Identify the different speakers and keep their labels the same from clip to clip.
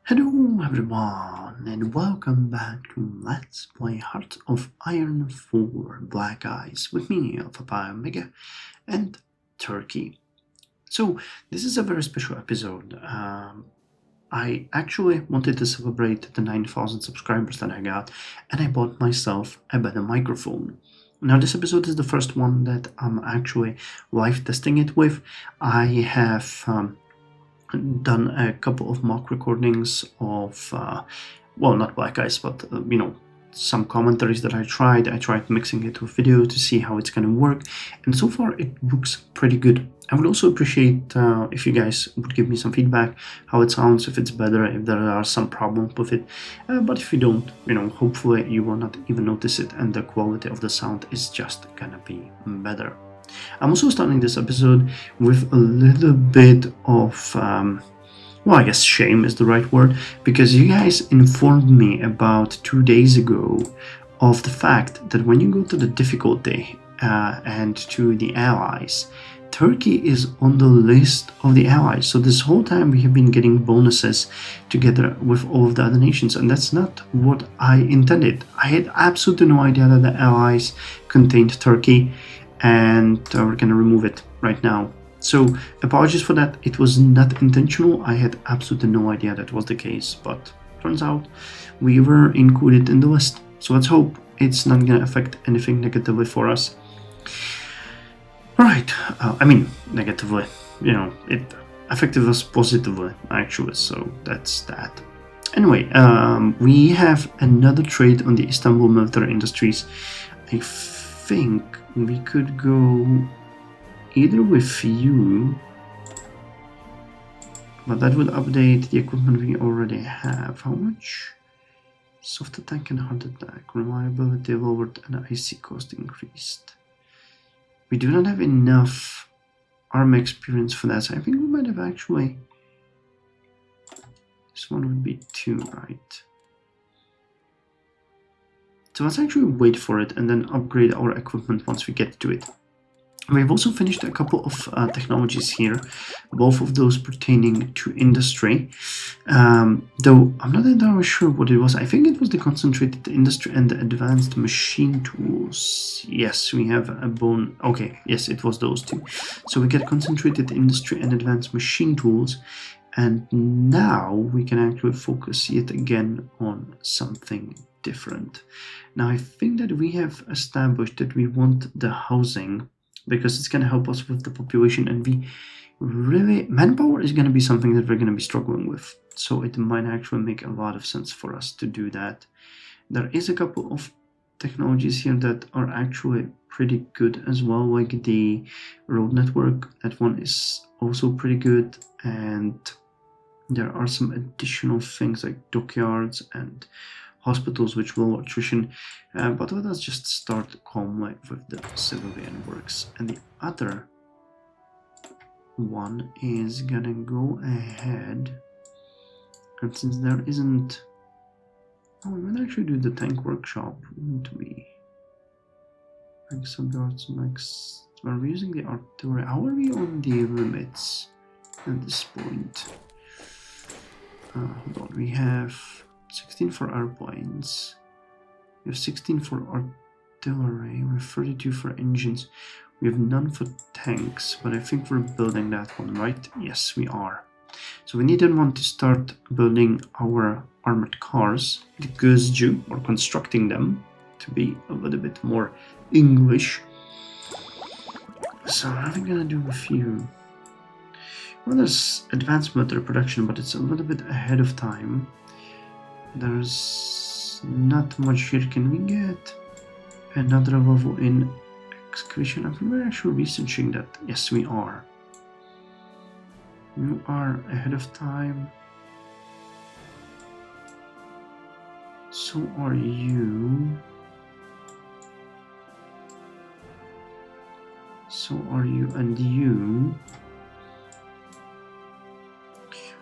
Speaker 1: Hello everyone and welcome back to Let's Play Heart of Iron 4 Black Ice with me, Alpha Pi Omega, and Turkey. So this is a very special episode. I actually wanted to celebrate the 9,000 subscribers that I got, and I bought myself a better microphone. Now this episode is the first one that I'm actually live testing it with. I have done a couple of mock recordings of, well, not Black Ice, but some commentaries that I tried mixing it with video to see how it's gonna work, and so far it looks pretty good. I would also appreciate if you guys would give me some feedback, how it sounds, if it's better, if there are some problems with it, but if you don't, hopefully you will not even notice it and the quality of the sound is just gonna be better. I'm also starting this episode with a little bit of, well, I guess shame is the right word, because you guys informed me about 2 days ago of the fact that when you go to the difficulty and to the allies, Turkey is on the list of the allies. So this whole time we have been getting bonuses together with all of the other nations, and that's not what I intended. I had absolutely no idea that the allies contained Turkey, and we're gonna remove it right now. So apologies for that, it was not intentional. I had absolutely no idea that was the case, but turns out we were included in the list. So let's hope it's not gonna affect anything negatively for us. Alright, I mean negatively, it affected us positively actually, so that's that. Anyway, we have another trade on the Istanbul military industries. I think we could go either with you, but that would update the equipment we already have. How much? Soft attack and hard attack, reliability lowered and IC cost increased. We do not have enough army experience for that, so I think we might have actually, this one would be 2, right? So let's actually wait for it and then upgrade our equipment once we get to it. We've also finished a couple of technologies here, both of those pertaining to industry, though I'm not entirely sure what it was. I think it was the concentrated industry and the advanced machine tools. Yes, we have a bone. Okay, yes, it was those two. So we get concentrated industry and advanced machine tools, and now we can actually focus yet again on something different. Now I think that we have established that we want the housing, because it's going to help us with the population, and we really, manpower is going to be something that we're going to be struggling with, so it might actually make a lot of sense for us to do that. There is a couple of technologies here that are actually pretty good as well, like the road network. That one is also pretty good, and there are some additional things like dockyards and hospitals which will attrition, but let us just start calmly with the civilian works. And the other one is gonna go ahead, and since there isn't, oh, we might actually do the tank workshop, wouldn't we? Max subguards, max, are we using the artillery? How are we on the limits at this point? Hold on, we have 16 for airplanes, we have 16 for artillery, we have 32 for engines, we have none for tanks, but I think we're building that one, right? Yes, we are. So we need then one to start building our armored cars, the Gözcü, or constructing them, to be a little bit more English. So what are we gonna do with you? Well, there's advanced military production, but it's a little bit ahead of time. There's not much here. Can we get another level in excavation? I think we're actually researching that. Yes, we are. You are ahead of time. So are you. So are you, and you.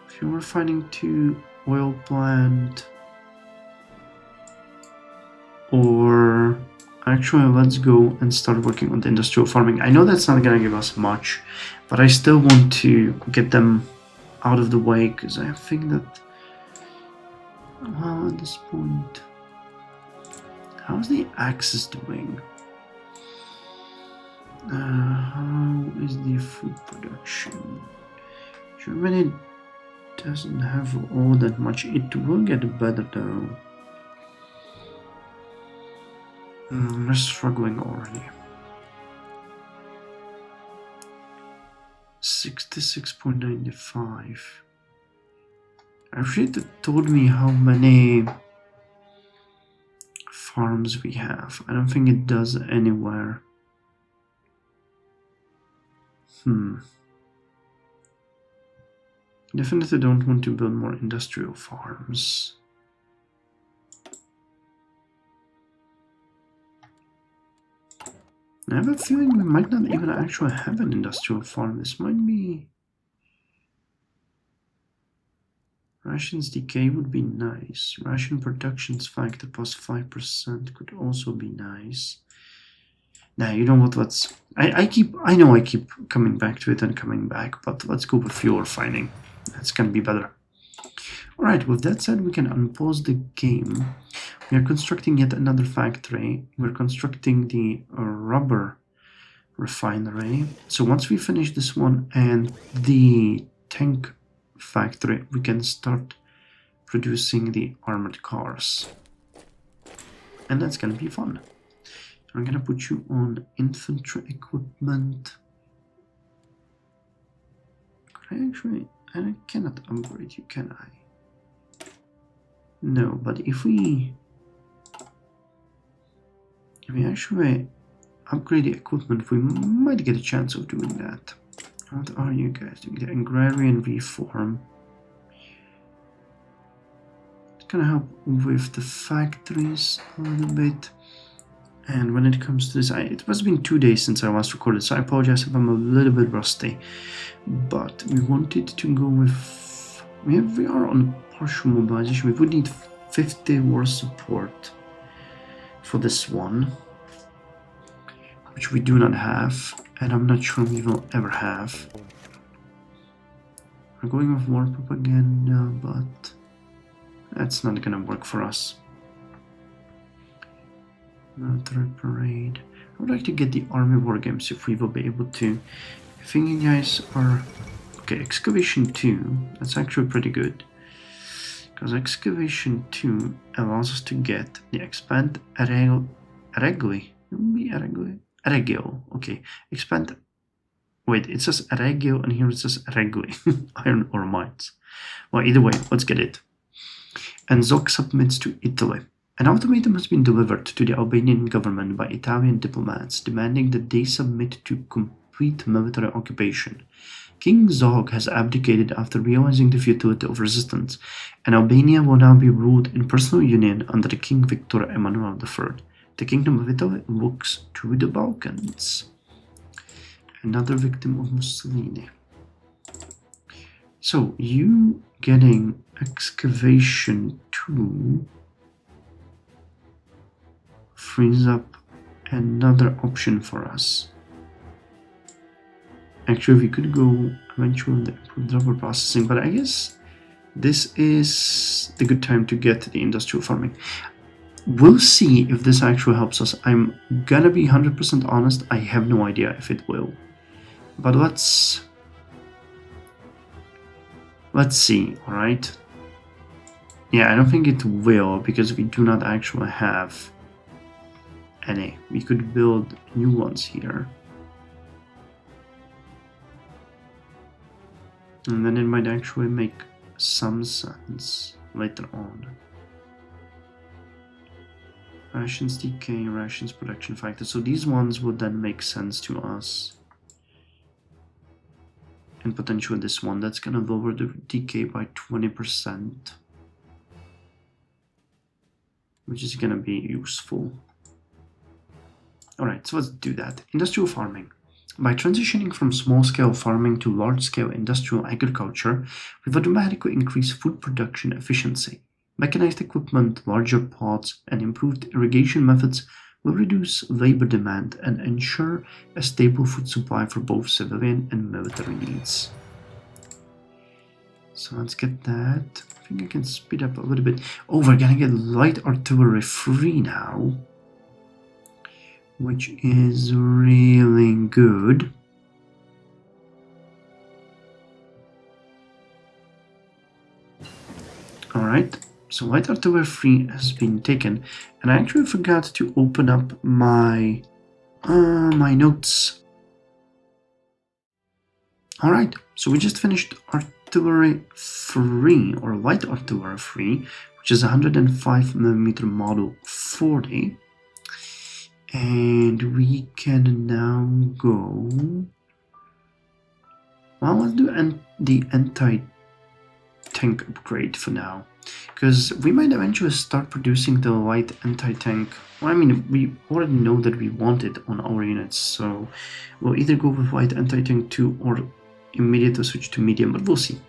Speaker 1: If you were finding 2 oil plant, or actually let's go and start working on the industrial farming. I know that's not gonna give us much, but I still want to get them out of the way, because I think that At this point, how's the Axis doing? How is the food production? Germany doesn't have all that much. It will get better though. We're struggling already. 66.95. Actually, it told me how many farms we have. I don't think it does anywhere. Definitely don't want to build more industrial farms. I have a feeling we might not even actually have an industrial farm. This might be... Rations decay would be nice. Ration productions factor plus 5% could also be nice. Now, you know what, I know I keep coming back to it and coming back, but let's go with fuel refining. That's gonna be better. Alright, with that said, we can unpause the game. We are constructing yet another factory. We're constructing the rubber refinery. So once we finish this one and the tank factory, we can start producing the armored cars. And that's gonna be fun. I'm gonna put you on infantry equipment. I cannot upgrade you, can I? No, but if we actually upgrade the equipment, we might get a chance of doing that. What are you guys doing? The agrarian reform. It's gonna help with the factories a little bit. And when it comes to this, it has been 2 days since I last recorded, so I apologize if I'm a little bit rusty. But we wanted to go with... We are on partial mobilization. We would need 50 war support for this one, which we do not have, and I'm not sure we will ever have. We're going with war propaganda, but that's not gonna work for us. Military parade. I would like to get the army war games if we will be able to. I think you guys are... Okay, excavation 2, that's actually pretty good. Because excavation 2 allows us to get the expand Regli. Regio. Okay, expand... Wait, it says Regio and here it says Regli. Iron ore mines. Well, either way, let's get it. And Zog submits to Italy. An ultimatum has been delivered to the Albanian government by Italian diplomats demanding that they submit to complete military occupation. King Zog has abdicated after realizing the futility of resistance, and Albania will now be ruled in personal union under the King Victor Emmanuel III. The Kingdom of Italy looks to the Balkans. Another victim of Mussolini. So, you getting excavation 2 frees up another option for us. Actually, we could go eventually the improved rubber processing, but I guess this is the good time to get the industrial farming. We'll see if this actually helps us. I'm gonna be 100% honest, I have no idea if it will. But let's see, alright? Yeah, I don't think it will, because we do not actually have any. We could build new ones here. And then it might actually make some sense later on. Rations decay, rations production factor. So these ones would then make sense to us. And potentially this one, that's gonna lower the decay by 20%. Which is gonna be useful. Alright, so let's do that. Industrial farming. By transitioning from small-scale farming to large-scale industrial agriculture, we've automatically increased food production efficiency. Mechanized equipment, larger plots, and improved irrigation methods will reduce labor demand and ensure a stable food supply for both civilian and military needs. So let's get that. I think I can speed up a little bit. Oh, we're gonna get light artillery free now, which is really good. Alright, so light artillery free has been taken, and I actually forgot to open up my notes. Alright, so we just finished artillery free, or light artillery free, which is 105mm Model 40. And we can now go... Well, let's do the anti-tank upgrade for now. Because we might eventually start producing the light anti-tank. Well, I mean, we already know that we want it on our units, so we'll either go with light anti-tank 2 or immediately switch to medium, but we'll see.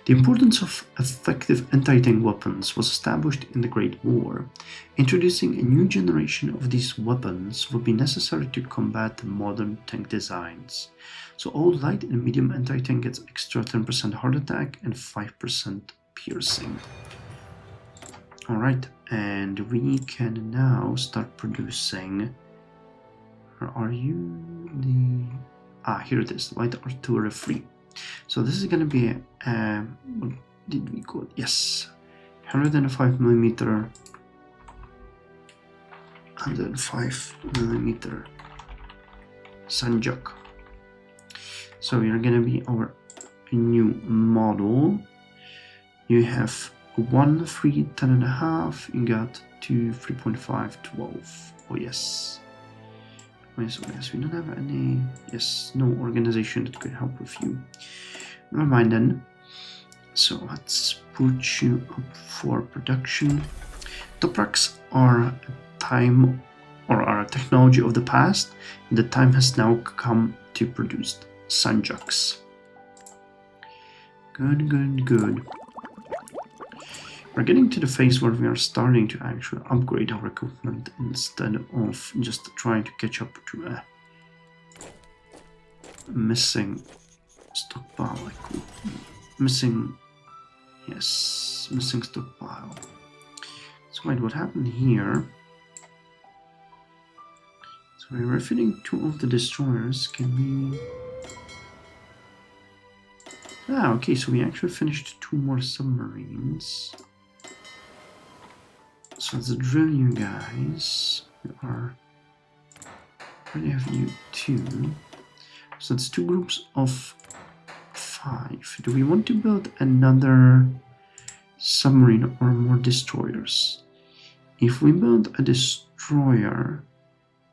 Speaker 1: The importance of effective anti-tank weapons was established in the Great War. Introducing a new generation of these weapons would be necessary to combat the modern tank designs. So all light and medium anti-tank gets extra 10% heart attack and 5% piercing. Alright, and we can now start producing... Where are you? Here it is, light artillery free. So this is going to be what did we call it? Yes, 105mm 105mm Sanjak. So you're going to be our new model. You have 1 3 10.5. You got 2 3.5 12. Oh yes. Yes, we don't have any, no organization that could help with you. Never mind then. So let's put you up for production. Topraks are a technology of the past. The time has now come to produce Sanjaks. Good. We're getting to the phase where we are starting to actually upgrade our equipment instead of just trying to catch up to a missing stockpile. Missing stockpile. So wait, what happened here? So we're refitting 2 of the destroyers. Can we... okay, so we actually finished 2 more submarines. So let's drill you guys. We already have you 2. So that's 2 groups of 5. Do we want to build another submarine or more destroyers? If we build a destroyer,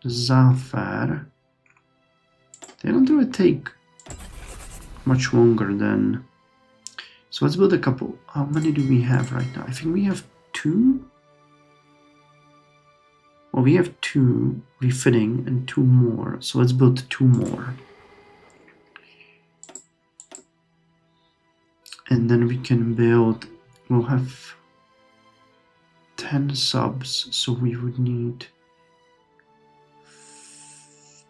Speaker 1: Zafar, they don't really take much longer than... So let's build a couple. How many do we have right now? I think we have 2. Well, we have 2 refitting and 2 more, so let's build 2 more. And then we can build, we'll have 10 subs, so we would need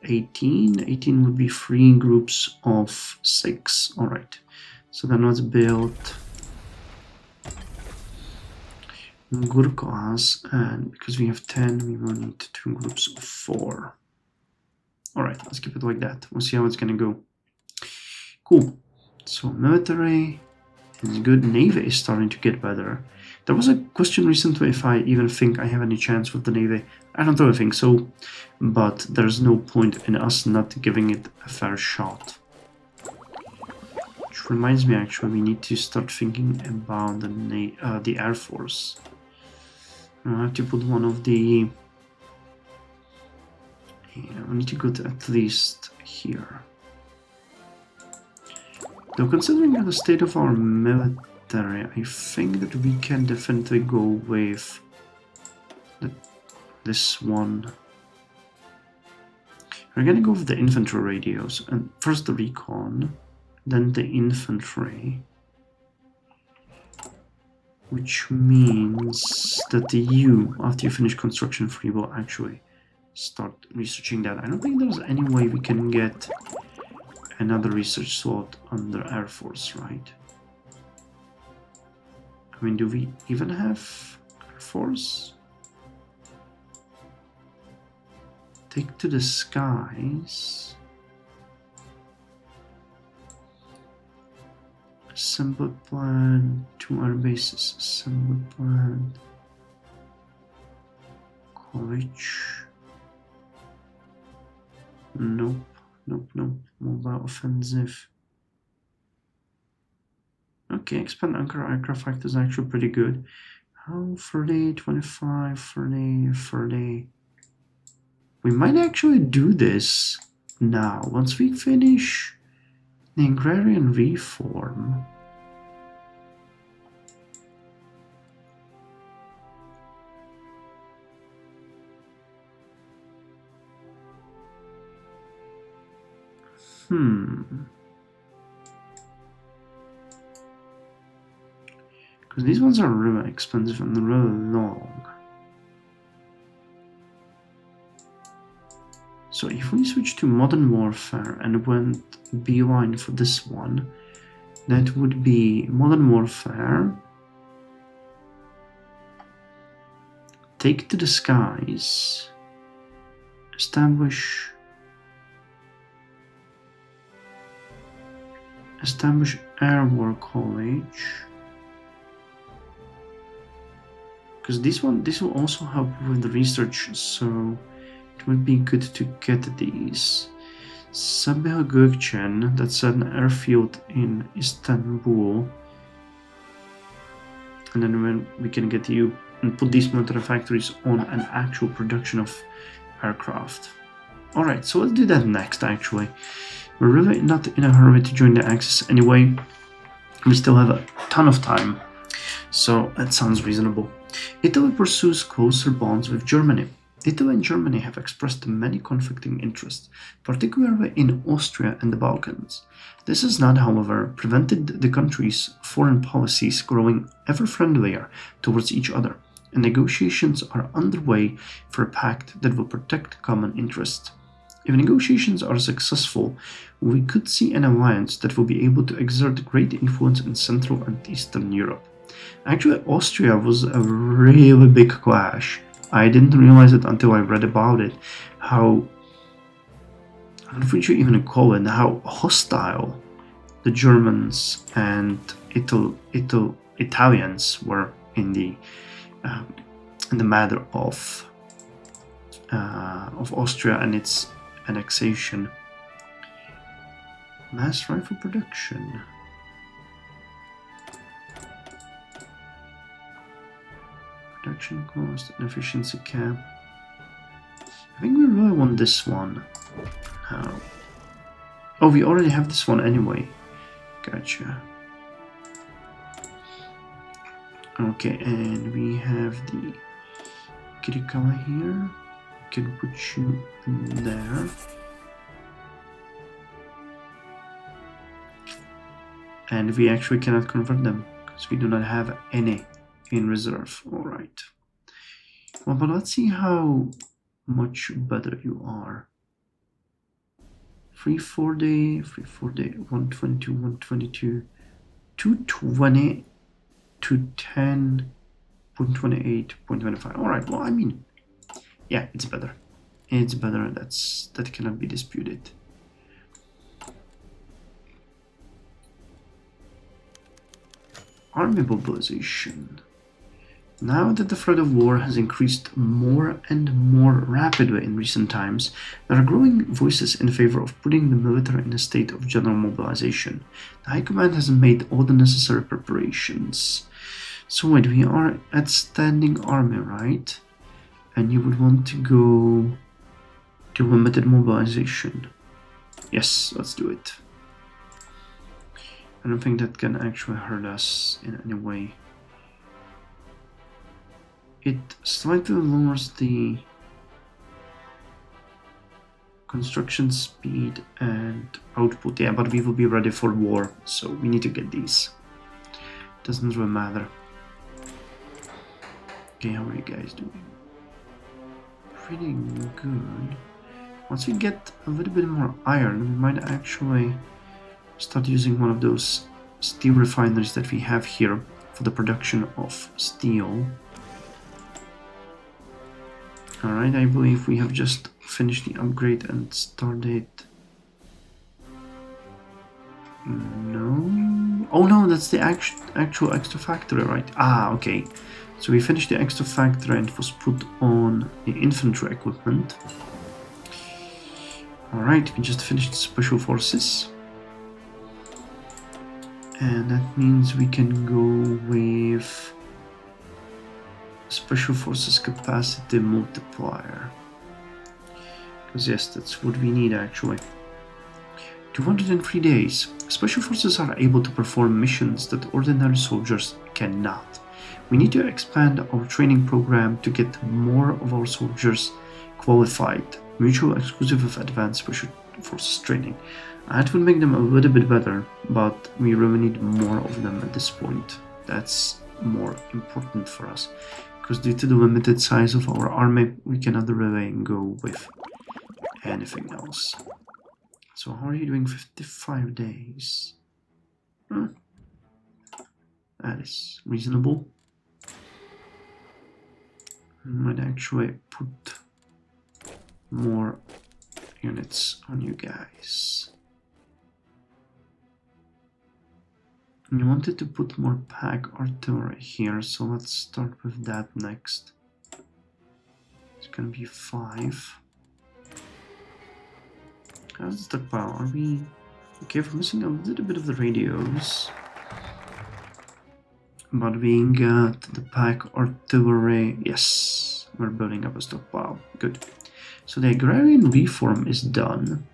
Speaker 1: 18. 18 would be 3 groups of 6. Alright, so then let's build Gurkhas, and because we have 10, we will need 2 groups of 4. Alright, let's keep it like that. We'll see how it's gonna go. Cool. So military is good. Navy is starting to get better. There was a question recently if I even think I have any chance with the Navy. I don't really think so, but there's no point in us not giving it a fair shot. Which reminds me, actually, we need to start thinking about the Air Force. I have to put one of the... Yeah, we need to go to at least here. Though considering the state of our military, I think that we can definitely go with this one. We're gonna go with the infantry radios, and first the recon, then the infantry. Which means that you, after you finish construction 3, will actually start researching that. I don't think there's any way we can get another research slot under Air Force, right? I mean, do we even have Air Force? Take to the skies. Assembly plan, 2 air bases. Assembly plan. College. Nope. Mobile offensive. Okay, expand anchor aircraft factor is actually pretty good. How 30, 25, 30, 30. We might actually do this now. Once we finish the agrarian reform. Because these ones are really expensive and really long. So if we switch to modern warfare and went beeline for this one, that would be modern warfare. Take to the skies. Establish Air War College. Because this will also help with the research, so it would be good to get these. Sabiha Gökçen, that's an airfield in Istanbul. And then when we can get you and put these military factories on an actual production of aircraft. Alright, so let's do that next actually. We're really not in a hurry to join the Axis anyway. We still have a ton of time. So that sounds reasonable. Italy pursues closer bonds with Germany. Italy and Germany have expressed many conflicting interests, particularly in Austria and the Balkans. This has not, however, prevented the countries' foreign policies growing ever friendlier towards each other, and negotiations are underway for a pact that will protect common interests. If negotiations are successful, we could see an alliance that will be able to exert great influence in Central and Eastern Europe. Actually, Austria was a really big clash. I didn't realize it until I read about it, how, I don't know if we should even call it, how hostile the Germans and Italians were in the matter of Austria and its annexation. Mass rifle production. Production cost and efficiency cap. I think we really want this one. How? Oh, we already have this one anyway. Gotcha. Okay, and we have the Kirikawa here. Can put you in there. And we actually cannot convert them because we do not have any in reserve. Alright. Well, but let's see how much better you are. 340, 122, 122, 220, 210, 0.28, 0.25. Alright, well, I mean, yeah, it's better. It's better. That cannot be disputed. Army mobilization. Now that the threat of war has increased more and more rapidly in recent times, there are growing voices in favor of putting the military in a state of general mobilization. The High Command has made all the necessary preparations. So wait, we are at standing army, right? And you would want to go to limited mobilization. Yes, let's do it. I don't think that can actually hurt us in any way. It slightly lowers the construction speed and output, yeah, but we will be ready for war, so we need to get these. Doesn't really matter. Okay, how are you guys doing? Pretty good. Once we get a little bit more iron, we might actually start using one of those steel refineries that we have here for the production of steel. Alright, I believe we have just finished the upgrade and started... No... Oh no, that's the actual extra factory, right? Ah, okay. So we finished the extra factory and it was put on the infantry equipment. Alright, we just finished special forces. And that means we can go with special forces capacity multiplier. Because yes, that's what we need actually. 203 days. Special forces are able to perform missions that ordinary soldiers cannot. We need to expand our training program to get more of our soldiers qualified. Mutual exclusive of advanced special forces training. That would make them a little bit better, but we really need more of them at this point. That's more important for us, because due to the limited size of our army, we cannot really go with anything else. So how are you doing? 55 days. That is reasonable. I might actually put more units on you guys. You wanted to put more pack artillery here, so let's start with that next. It's gonna be 5. How's the stockpile? Are we okay? We're missing a little bit of the radios, but we got the pack artillery. Yes, we're building up a stockpile. Good. So the agrarian reform is done.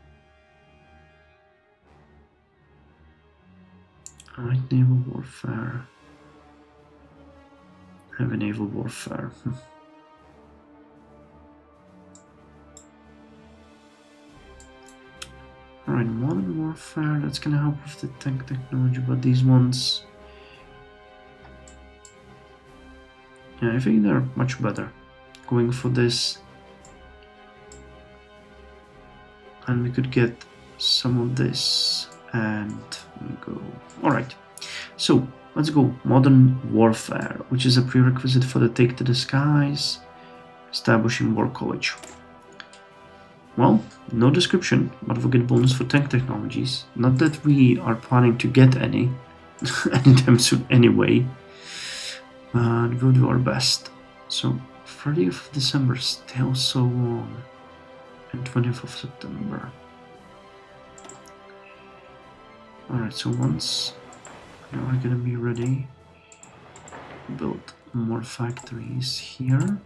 Speaker 1: Alright, naval warfare. Heavy naval warfare. Alright, modern warfare, that's gonna help with the tank technology, but these ones... Yeah, I think they're much better. Going for this. And we could get some of this and go. Alright, so let's go. Modern warfare, which is a prerequisite for the Take to the Skies, establishing war college. Well, no description, but we'll get bonus for tank technologies. Not that we are planning to get any anytime soon anyway. And we'll do our best. So 30th of December, still so long. And 20th of September. Alright, so once now we're gonna be ready, build more factories here.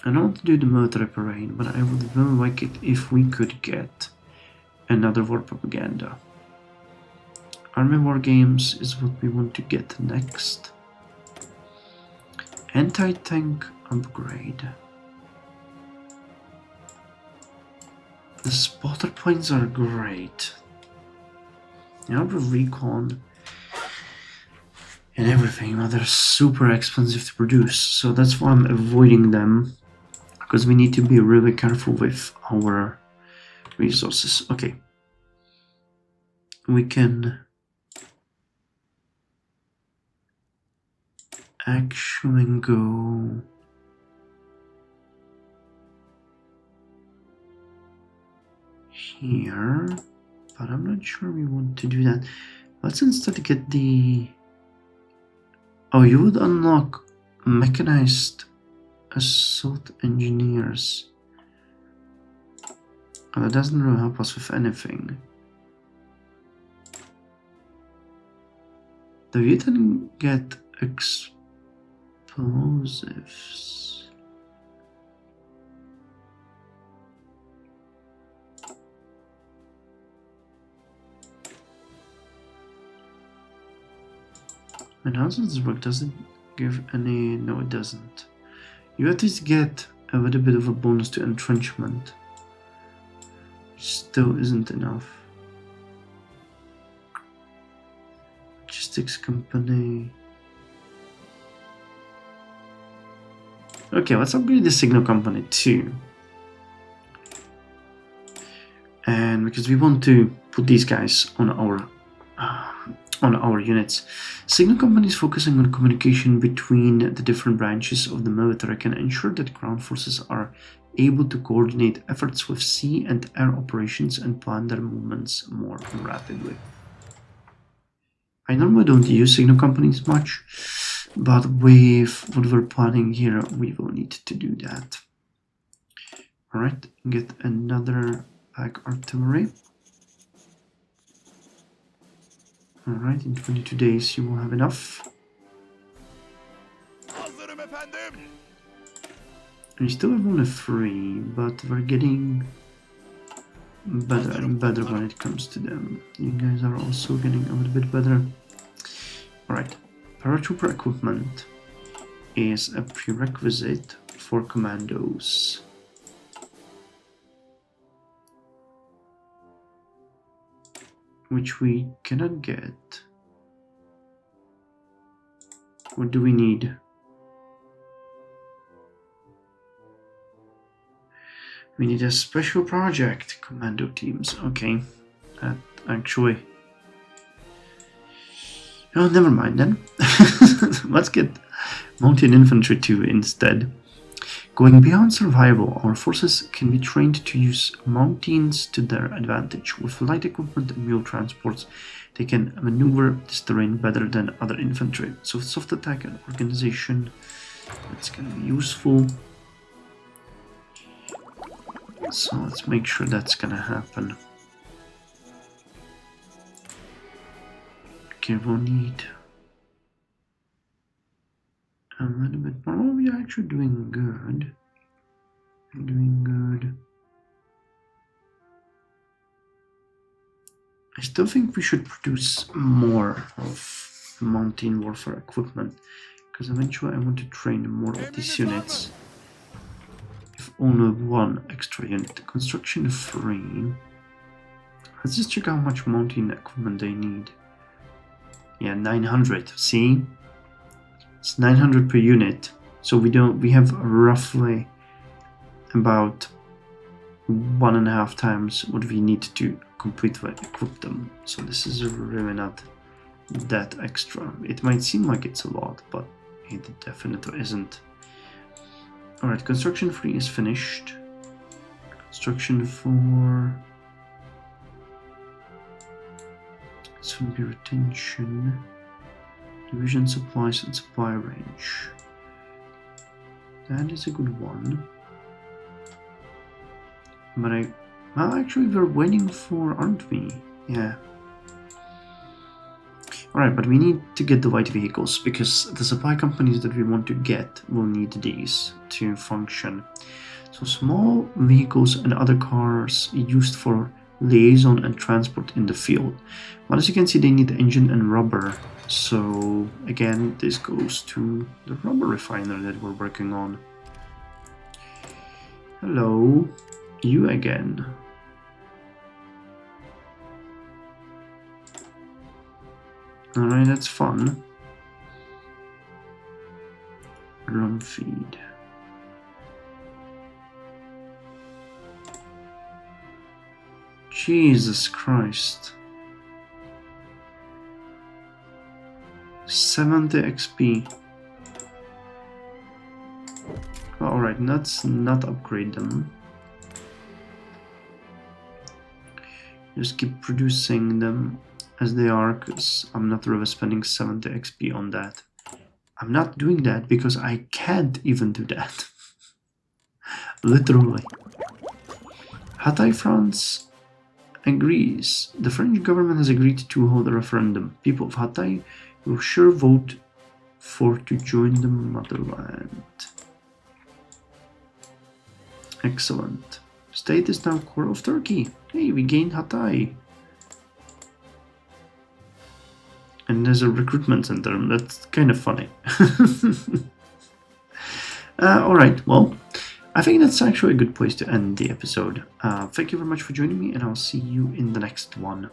Speaker 1: I don't want to do the military parade, but I would really like it if we could get another war propaganda. Army war games is what we want to get next. Anti-tank upgrade. The spotter planes are great. You know, the recon and everything, but they're super expensive to produce, so that's why I'm avoiding them, because we need to be really careful with our resources. Okay, we can actually go here, but I'm not sure we want to do that. Let's instead get the... Oh, you would unlock mechanized assault engineers. Oh, that doesn't really help us with anything. Do you then get explosives? And how does this work? Does it give any... No, it doesn't. You at least get a little bit of a bonus to entrenchment. Which still isn't enough. Logistics company. Okay, let's upgrade the signal company too. And we because we want to put these guys on our units. Signal companies focusing on communication between the different branches of the military can ensure that ground forces are able to coordinate efforts with sea and air operations and plan their movements more rapidly. I normally don't use signal companies much, but with what we're planning here, we will need to do that. Alright, get another pack artillery. Alright, in 22 days you will have enough. We still have only 3, but we're getting better and better when it comes to them. You guys are also getting a little bit better. Alright, paratrooper equipment is a prerequisite for commandos. Which we cannot get. What do we need? We need a special project. Commando teams. Okay. Actually. Oh, never mind then. Let's get mountain infantry 2 instead. Going beyond survival, our forces can be trained to use mountains to their advantage. With light equipment and mule transports, they can maneuver this terrain better than other infantry. So soft attack and organization, that's going to be useful. So let's make sure that's going to happen. Okay, we'll need a little bit more. Oh, we are actually doing good. I still think we should produce more of mountain warfare equipment, because eventually I want to train more of these units. If only 1 extra unit. Construction 3. Let's just check how much mountain equipment they need. Yeah, 900. See? It's 900 per unit, so we have roughly about 1.5 times what we need to completely equip them. So this is really not that extra. It might seem like it's a lot, but it definitely isn't. Alright, construction 3 is finished. Construction 4. This would be retention. Division supplies and supply range. That is a good one. But well, actually we're waiting for, aren't we? Yeah. Alright, but we need to get the light vehicles, because the supply companies that we want to get will need these to function. So small vehicles and other cars used for liaison and transport in the field. But as you can see, they need engine and rubber. So again, this goes to the rubber refinery that we're working on. Hello, you again. Alright, that's fun. Drum feed. Jesus Christ. 70 XP. Alright, let's not upgrade them. Just keep producing them as they are, because I'm not really spending 70 XP on that. I'm not doing that because I can't even do that. Literally. Hatay, France agrees. The French government has agreed to hold a referendum. People of Hatay will sure vote for to join the motherland. Excellent. State is now core of Turkey. Hey, we gained Hatay. And there's a recruitment center. That's kind of funny. Alright, well, I think that's actually a good place to end the episode. Thank you very much for joining me, and I'll see you in the next one.